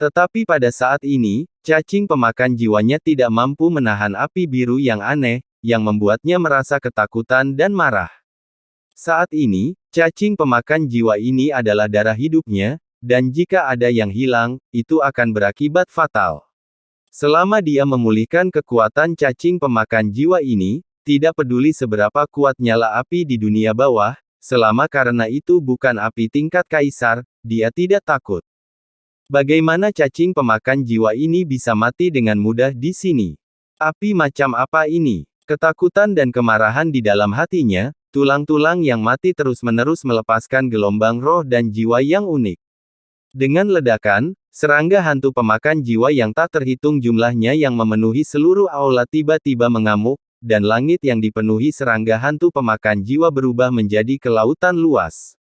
Tetapi pada saat ini, cacing pemakan jiwanya tidak mampu menahan api biru yang aneh, yang membuatnya merasa ketakutan dan marah. Saat ini, cacing pemakan jiwa ini adalah darah hidupnya, dan jika ada yang hilang, itu akan berakibat fatal. Selama dia memulihkan kekuatan cacing pemakan jiwa ini, tidak peduli seberapa kuat nyala api di dunia bawah, selama karena itu bukan api tingkat kaisar, dia tidak takut. Bagaimana cacing pemakan jiwa ini bisa mati dengan mudah di sini? Api macam apa ini? Ketakutan dan kemarahan di dalam hatinya, tulang-tulang yang mati terus-menerus melepaskan gelombang roh dan jiwa yang unik. Dengan ledakan, serangga hantu pemakan jiwa yang tak terhitung jumlahnya yang memenuhi seluruh aula tiba-tiba mengamuk, dan langit yang dipenuhi serangga hantu pemakan jiwa berubah menjadi kelautan luas.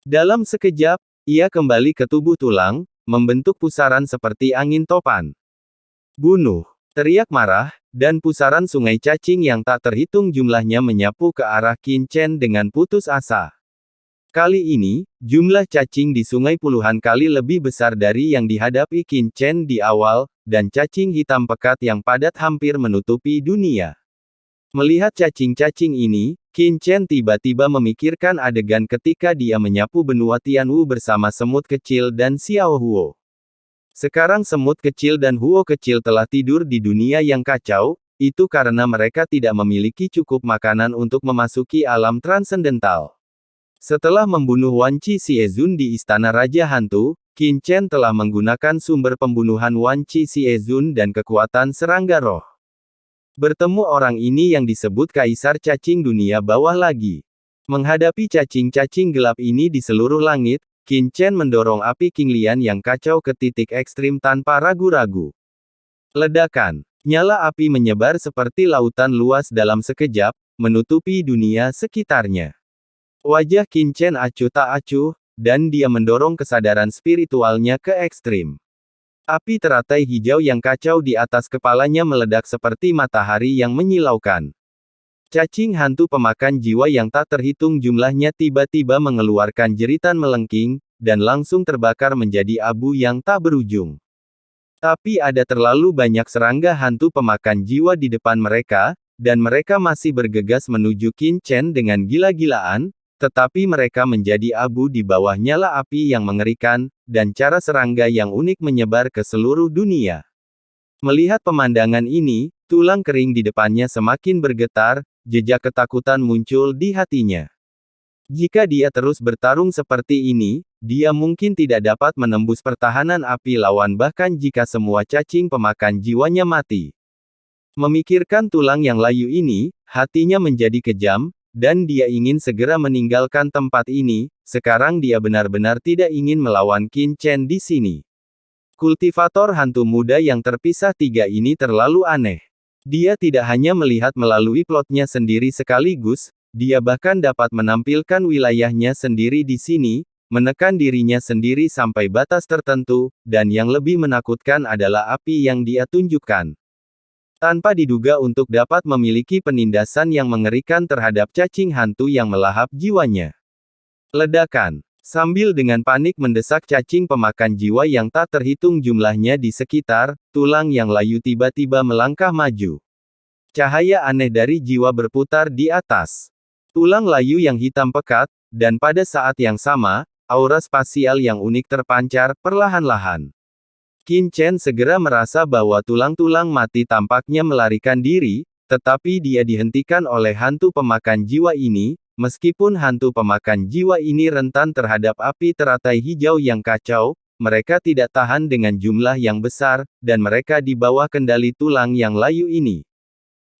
Dalam sekejap, ia kembali ke tubuh tulang, membentuk pusaran seperti angin topan. Bunuh! Teriak marah, dan pusaran sungai cacing yang tak terhitung jumlahnya menyapu ke arah Qin Chen dengan putus asa. Kali ini, jumlah cacing di sungai puluhan kali lebih besar dari yang dihadapi Qin Chen di awal, dan cacing hitam pekat yang padat hampir menutupi dunia. Melihat cacing-cacing ini, Qin Chen tiba-tiba memikirkan adegan ketika dia menyapu benua Tianwu bersama semut kecil dan Xiao Huo. Sekarang semut kecil dan Huo kecil telah tidur di dunia yang kacau, itu karena mereka tidak memiliki cukup makanan untuk memasuki alam transendental. Setelah membunuh Wan Qi Xiezun di Istana Raja Hantu, Qin Chen telah menggunakan sumber pembunuhan Wan Qi Xiezun dan kekuatan serangga roh. Bertemu orang ini yang disebut Kaisar Cacing Dunia Bawah lagi. Menghadapi cacing-cacing gelap ini di seluruh langit, Qin Chen mendorong api Qinglian yang kacau ke titik ekstrim tanpa ragu-ragu. Ledakan. Nyala api menyebar seperti lautan luas dalam sekejap, menutupi dunia sekitarnya. Wajah Qin Chen acuh tak acuh, dan dia mendorong kesadaran spiritualnya ke ekstrim. Api teratai hijau yang kacau di atas kepalanya meledak seperti matahari yang menyilaukan. Cacing hantu pemakan jiwa yang tak terhitung jumlahnya tiba-tiba mengeluarkan jeritan melengking, dan langsung terbakar menjadi abu yang tak berujung. Tapi ada terlalu banyak serangga hantu pemakan jiwa di depan mereka, dan mereka masih bergegas menuju Qin Chen dengan gila-gilaan, tetapi mereka menjadi abu di bawah nyala api yang mengerikan, dan cara serangga yang unik menyebar ke seluruh dunia. Melihat pemandangan ini, tulang kering di depannya semakin bergetar, jejak ketakutan muncul di hatinya. Jika dia terus bertarung seperti ini, dia mungkin tidak dapat menembus pertahanan api lawan bahkan jika semua cacing pemakan jiwanya mati. Memikirkan tulang yang layu ini, hatinya menjadi kejam, dan dia ingin segera meninggalkan tempat ini. Sekarang dia benar-benar tidak ingin melawan Qin Chen di sini. Kultivator hantu muda yang terpisah tiga ini terlalu aneh. Dia tidak hanya melihat melalui plotnya sendiri sekaligus, dia bahkan dapat menampilkan wilayahnya sendiri di sini, menekan dirinya sendiri sampai batas tertentu, dan yang lebih menakutkan adalah api yang dia tunjukkan. Tanpa diduga untuk dapat memiliki penindasan yang mengerikan terhadap cacing hantu yang melahap jiwanya. Ledakan. Sambil dengan panik mendesak cacing pemakan jiwa yang tak terhitung jumlahnya di sekitar, tulang yang layu tiba-tiba melangkah maju. Cahaya aneh dari jiwa berputar di atas. Tulang layu yang hitam pekat, dan pada saat yang sama, aura spasial yang unik terpancar, perlahan-lahan. Qin Chen segera merasa bahwa tulang-tulang mati tampaknya melarikan diri, tetapi dia dihentikan oleh hantu pemakan jiwa ini, meskipun hantu pemakan jiwa ini rentan terhadap api teratai hijau yang kacau, mereka tidak tahan dengan jumlah yang besar, dan mereka di bawah kendali tulang yang layu ini.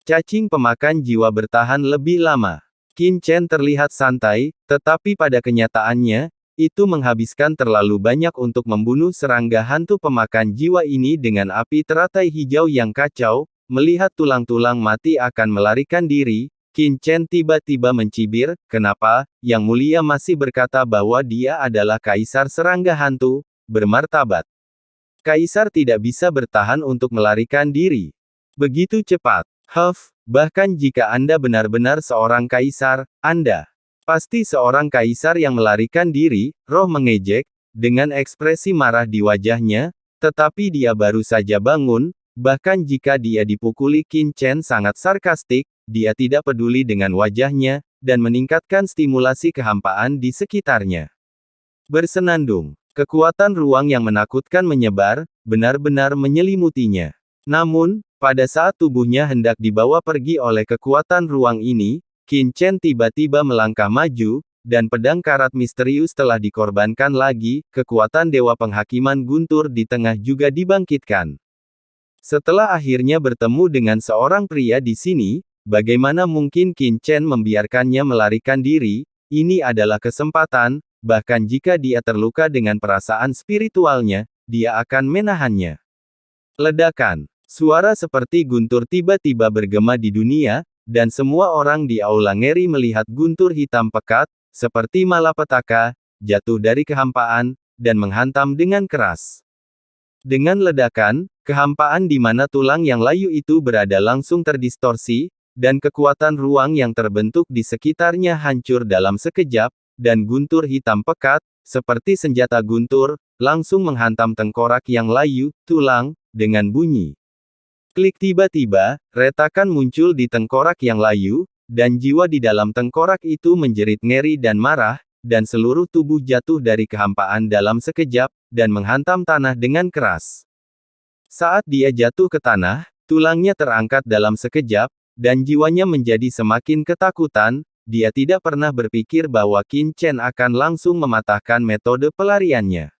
Cacing pemakan jiwa bertahan lebih lama. Qin Chen terlihat santai, tetapi pada kenyataannya, itu menghabiskan terlalu banyak untuk membunuh serangga hantu pemakan jiwa ini dengan api teratai hijau yang kacau. Melihat tulang-tulang mati akan melarikan diri, Qin Chen tiba-tiba mencibir, "Kenapa, Yang Mulia masih berkata bahwa dia adalah kaisar serangga hantu, bermartabat? Kaisar tidak bisa bertahan untuk melarikan diri begitu cepat. Bahkan jika Anda benar-benar seorang kaisar, Anda pasti seorang kaisar yang melarikan diri." Roh mengejek, dengan ekspresi marah di wajahnya, Tetapi dia baru saja bangun, bahkan jika dia dipukuli, Qin Chen sangat sarkastik, dia tidak peduli dengan wajahnya, dan meningkatkan stimulasi kehampaan di sekitarnya. Bersenandung. Kekuatan ruang yang menakutkan menyebar, benar-benar menyelimutinya. Namun, pada saat tubuhnya hendak dibawa pergi oleh kekuatan ruang ini, Qin Chen tiba-tiba melangkah maju, dan pedang karat misterius telah dikorbankan lagi, kekuatan Dewa Penghakiman Guntur di tengah juga dibangkitkan. Setelah akhirnya bertemu dengan seorang pria di sini, bagaimana mungkin Qin Chen membiarkannya melarikan diri? Ini adalah kesempatan, bahkan jika dia terluka dengan perasaan spiritualnya, dia akan menahannya. Ledakan. Suara seperti guntur tiba-tiba bergema di dunia, dan semua orang di aula ngeri melihat guntur hitam pekat, seperti malapetaka, jatuh dari kehampaan, dan menghantam dengan keras. Dengan ledakan, kehampaan di mana tulang yang layu itu berada langsung terdistorsi, dan kekuatan ruang yang terbentuk di sekitarnya hancur dalam sekejap, dan guntur hitam pekat, seperti senjata guntur, langsung menghantam tengkorak yang layu, tulang, dengan bunyi. Klik, tiba-tiba, retakan muncul di tengkorak yang layu, dan jiwa di dalam tengkorak itu menjerit ngeri dan marah, dan seluruh tubuh jatuh dari kehampaan dalam sekejap, dan menghantam tanah dengan keras. Saat dia jatuh ke tanah, tulangnya terangkat dalam sekejap, dan jiwanya menjadi semakin ketakutan. Dia tidak pernah berpikir bahwa Qin Chen akan langsung mematahkan metode pelariannya.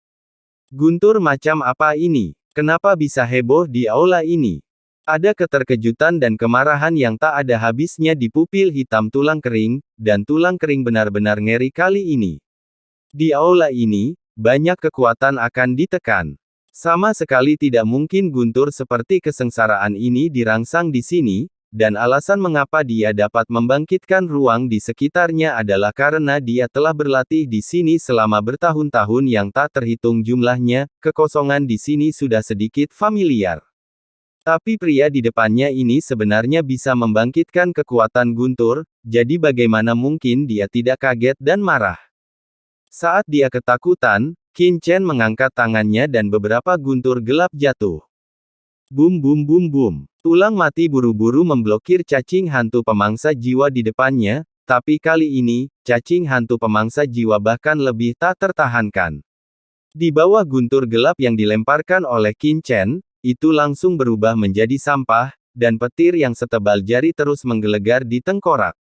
Guntur macam apa ini? Kenapa bisa heboh di aula ini? Ada keterkejutan dan kemarahan yang tak ada habisnya di pupil hitam tulang kering, dan tulang kering benar-benar ngeri kali ini. Di aula ini, banyak kekuatan akan ditekan. Sama sekali tidak mungkin guntur seperti kesengsaraan ini dirangsang di sini, dan alasan mengapa dia dapat membangkitkan ruang di sekitarnya adalah karena dia telah berlatih di sini selama bertahun-tahun yang tak terhitung jumlahnya. Kekosongan di sini sudah sedikit familiar. Tapi pria di depannya ini sebenarnya bisa membangkitkan kekuatan guntur, jadi bagaimana mungkin dia tidak kaget dan marah? Saat dia ketakutan, Qin Chen mengangkat tangannya dan beberapa guntur gelap jatuh. Bum bum bum bum. Tulang mati buru-buru memblokir cacing hantu pemangsa jiwa di depannya, tapi kali ini, cacing hantu pemangsa jiwa bahkan lebih tak tertahankan. Di bawah guntur gelap yang dilemparkan oleh Qin Chen, itu langsung berubah menjadi sampah, dan petir yang setebal jari terus menggelegar di tengkorak.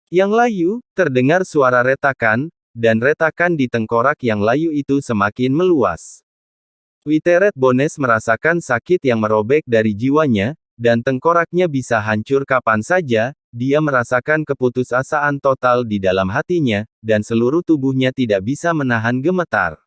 Yang layu, terdengar suara retakan, dan retakan di tengkorak yang layu itu semakin meluas. Witteret Bones merasakan sakit yang merobek dari jiwanya, dan tengkoraknya bisa hancur kapan saja. Dia merasakan keputusasaan total di dalam hatinya, dan seluruh tubuhnya tidak bisa menahan gemetar.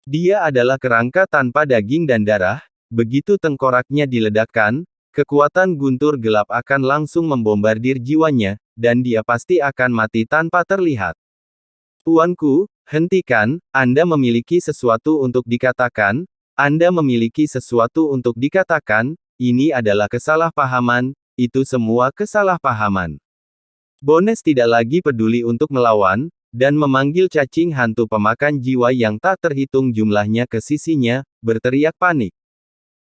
Dia adalah kerangka tanpa daging dan darah. Begitu tengkoraknya diledakkan, kekuatan guntur gelap akan langsung membombardir jiwanya, dan dia pasti akan mati tanpa terlihat. Tuanku, hentikan, Anda memiliki sesuatu untuk dikatakan, Anda memiliki sesuatu untuk dikatakan, ini adalah kesalahpahaman, itu semua kesalahpahaman. Bones tidak lagi peduli untuk melawan, dan memanggil cacing hantu pemakan jiwa yang tak terhitung jumlahnya ke sisinya, berteriak panik.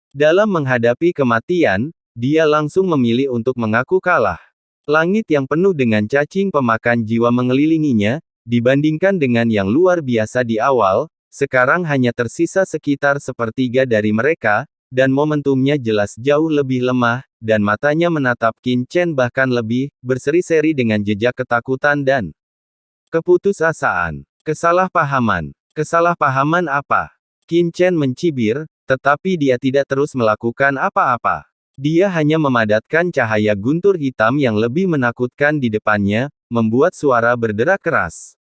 Dalam menghadapi kematian, dia langsung memilih untuk mengaku kalah. Langit yang penuh dengan cacing pemakan jiwa mengelilinginya, dibandingkan dengan yang luar biasa di awal, sekarang hanya tersisa sekitar sepertiga dari mereka, dan momentumnya jelas jauh lebih lemah, dan matanya menatap Qin Chen bahkan lebih, berseri-seri dengan jejak ketakutan dan keputusasaan. Kesalahpahaman. Kesalahpahaman apa? Qin Chen mencibir, tetapi dia tidak terus melakukan apa-apa. Dia hanya memadatkan cahaya guntur hitam yang lebih menakutkan di depannya, membuat suara berderak keras.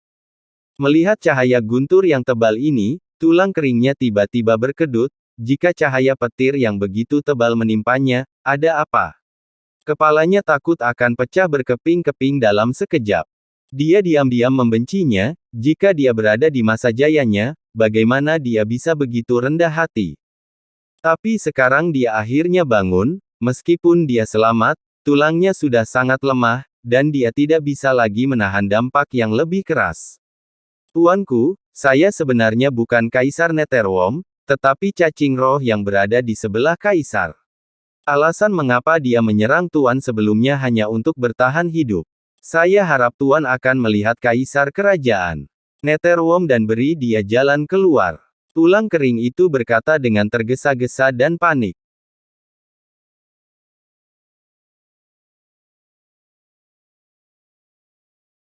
Melihat cahaya guntur yang tebal ini, tulang keringnya tiba-tiba berkedut. Jika cahaya petir yang begitu tebal menimpanya, ada apa? Kepalanya takut akan pecah berkeping-keping dalam sekejap. Dia diam-diam membencinya. Jika dia berada di masa jayanya, bagaimana dia bisa begitu rendah hati? Tapi sekarang dia akhirnya bangun, meskipun dia selamat, tulangnya sudah sangat lemah, dan dia tidak bisa lagi menahan dampak yang lebih keras. Tuanku, saya sebenarnya bukan Kaisar Netherrealm, tetapi cacing roh yang berada di sebelah kaisar. Alasan mengapa dia menyerang Tuan sebelumnya hanya untuk bertahan hidup. Saya harap Tuan akan melihat kaisar kerajaan. Netherworm dan beri dia jalan keluar. Tulang kering itu berkata dengan tergesa-gesa dan panik.